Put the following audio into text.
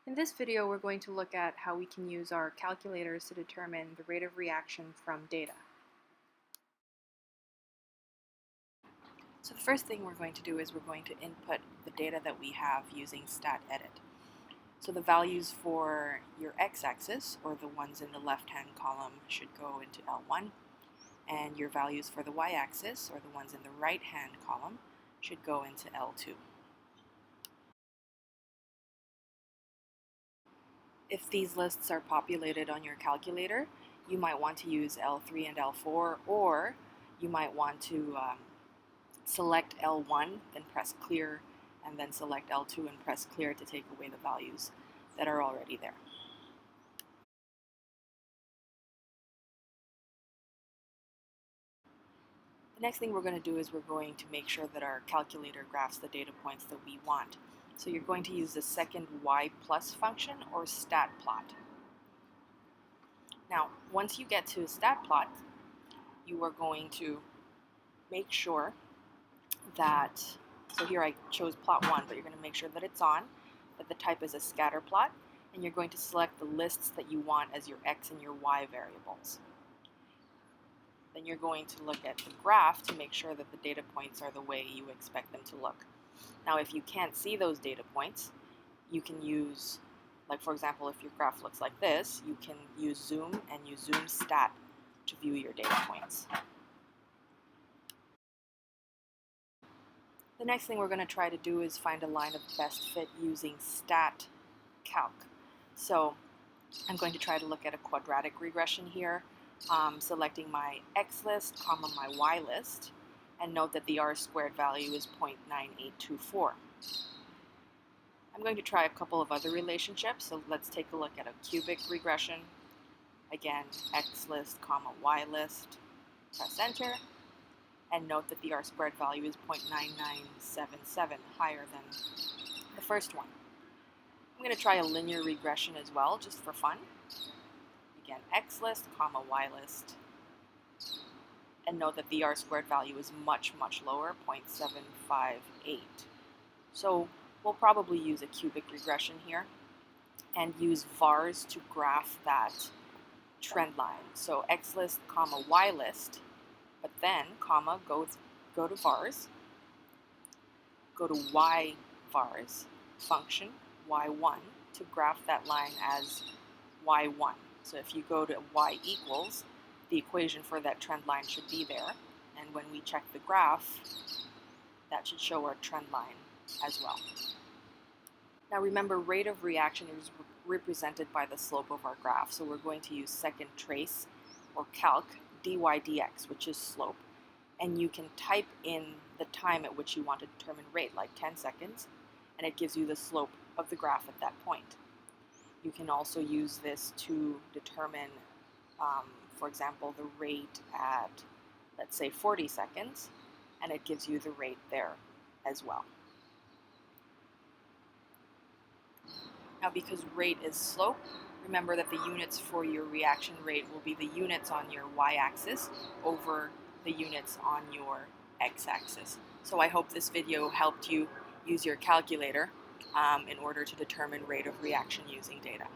In this video, we're going to look at how we can use our calculators to determine the rate of reaction from data. So the first thing we're going to do is we're going to input the data that we have using StatEdit. So the values for your x-axis, or the ones in the left-hand column, should go into L1, and your values for the y-axis, or the ones in the right-hand column, should go into L2. If these lists are populated on your calculator, you might want to use L3 and L4, or you might want to select L1, then press clear, and then select L2 and press clear to take away the values that are already there. The next thing we're going to do is we're going to make sure that our calculator graphs the data points that we want. So you're going to use the second y plus function, or statplot. Now, once you get to statplot, you are going to make sure that, so here I chose plot 1, but you're going to make sure that it's on, that the type is a scatter plot, and you're going to select the lists that you want as your x and your y variables. Then you're going to look at the graph to make sure that the data points are the way you expect them to look. Now, if you can't see those data points, you can use, like for example, if your graph looks like this, you can use zoom and use zoom stat to view your data points. The next thing we're going to try to do is find a line of best fit using stat calc. So I'm going to try to look at a quadratic regression here, selecting my x list, comma my y list, and note that the r-squared value is 0.9824. I'm going to try a couple of other relationships, so let's take a look at a cubic regression. Again, x list, comma y list, press enter, and note that the r-squared value is 0.9977, higher than the first one. I'm going to try a linear regression as well, just for fun. Again, x list, comma y list, and note that the r-squared value is much, much lower, 0.758. So we'll probably use a cubic regression here and use vars to graph that trend line. So x list, comma y list, but then, comma, go to vars, go to y vars, function, y1, to graph that line as y1. So if you go to y equals, the equation for that trend line should be there, and when we check the graph, that should show our trend line as well. Now remember, rate of reaction is represented by the slope of our graph, so we're going to use second trace, or calc, dy dx, which is slope, and you can type in the time at which you want to determine rate, like 10 seconds, and it gives you the slope of the graph at that point. You can also use this to determine, for example, the rate at, let's say, 40 seconds, and it gives you the rate there as well. Now, because rate is slope, remember that the units for your reaction rate will be the units on your y-axis over the units on your x-axis. So I hope this video helped you use your calculator in order to determine rate of reaction using data.